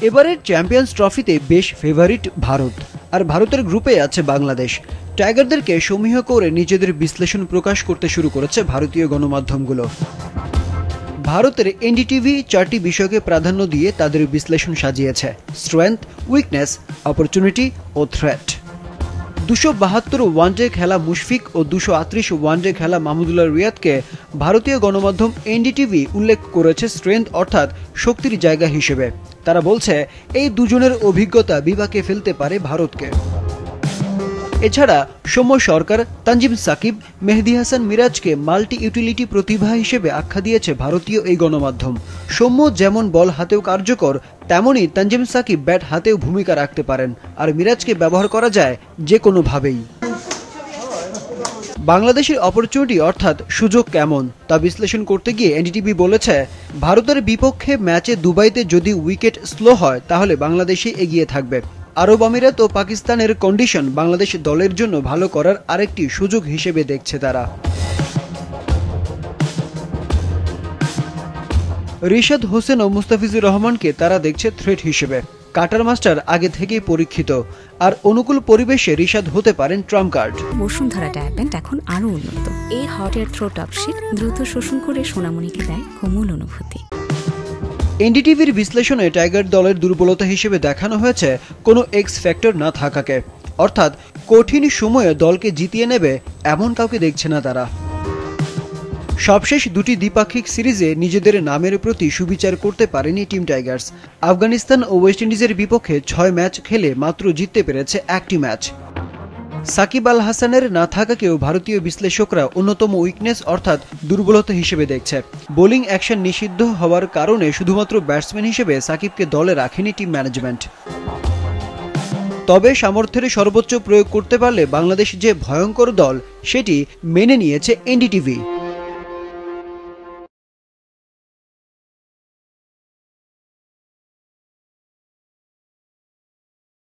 এবারের চ্যাম্পিয়ন্স ট্রফিতে বেশ ফেভারিট ভারত, আর ভারতের গ্রুপে আছে বাংলাদেশ। টাইগারদেরকে সমীহ করে নিজেদের বিশ্লেষণ প্রকাশ করতে শুরু করেছে ভারতীয় গণমাধ্যমগুলো। ভারতের এনডিটিভি 4টি বিষয়কে প্রাধান্য দিয়ে তাদের বিশ্লেষণ সাজিয়েছে: স্ট্রেংথ, উইকনেস, অপরচুনিটি ও থ্রেট। 272 ওয়ানডে খেলা মুশফিক ও 238 ওয়ানডে খেলা মাহমুদুল্লাহ রিয়াদকে ভারতীয় গণমাধ্যম এনডিটিভি উল্লেখ করেছে স্ট্রেংথ অর্থাৎ শক্তির জায়গা হিসেবে। তারা বলছে এই দুজনের অভিজ্ঞতা বিপাকে ফেলতে পারে ভারতকে। এছাড়া সৌম্য সরকার, তানজিম সাকিব, মেহেদী হাসান মিরাজকে মাল্টি ইউটিলিটি প্রতিভা হিসেবে আখ্যা দিয়েছে ভারতীয় এই গণমাধ্যম। সৌম্য যেমন বল হাতেও কার্যকর, তেমনই তানজিম সাকিব ব্যাট হাতেও ভূমিকা রাখতে পারেন, আর মিরাজকে ব্যবহার করা যায় যে কোনোভাবেই। বাংলাদেশের অপরচুনিটি অর্থাৎ সুযোগ কেমন তা বিশ্লেষণ করতে গিয়ে এনডিটিভি বলেছে, ভারতের বিপক্ষে ম্যাচে দুবাইতে যদি উইকেট স্লো হয় তাহলে বাংলাদেশই এগিয়ে থাকবে। আরব আমিরাত ও পাকিস্তানের কন্ডিশন বাংলাদেশ দলের জন্য ভালো করার আরেকটি সুযোগ হিসেবে দেখছে তারা। রিশাদ হোসেন ও মুস্তাফিজুর রহমানকে তারা দেখছে থ্রেট হিসেবে। কাটার মাস্টার আগে থেকেই পরীক্ষিত, আর অনুকূল পরিবেশে রিশাদ হতে পারেন ট্রাম্প কার্ড। বসুন্ধরা ট্যাবলেট এখন আরো উন্নত। এই hot air through top sheet দ্রুত শোষণ করে সোনামণিকে দেয় কোমল অনুভূতি। এনডিটিভির বিশ্লেষণে টাইগার দলের দুর্বলতা হিসেবে দেখানো হয়েছে কোনো এক্স ফ্যাক্টর না থাকাকে, অর্থাৎ কঠিন সময়ে দলকে জিতিয়ে নেবে এমন কাউকে দেখছে না তারা। সবশেষ দুটি দ্বিপাক্ষিক সিরিজে নিজেদের নামের প্রতি সুবিচার করতে পারেনি টিম টাইগার্স। আফগানিস্তান ও ওয়েস্ট ইন্ডিজের বিপক্ষে 6 ম্যাচ খেলে মাত্র জিততে পেরেছে 1টি ম্যাচ। সাকিব আল হাসানের না থাকাকেও ভারতীয় বিশ্লেষকরা অন্যতম উইকনেস অর্থাৎ দুর্বলতা হিসেবে দেখছে। বোলিং অ্যাকশন নিষিদ্ধ হওয়ার কারণে শুধুমাত্র ব্যাটসম্যান হিসেবে সাকিবকে দলে রাখেনি টিম ম্যানেজমেন্ট। তবে সামর্থ্যের সর্বোচ্চ প্রয়োগ করতে পারলে বাংলাদেশ যে ভয়ঙ্কর দল সেটি মেনে নিয়েছে এনডিটিভি।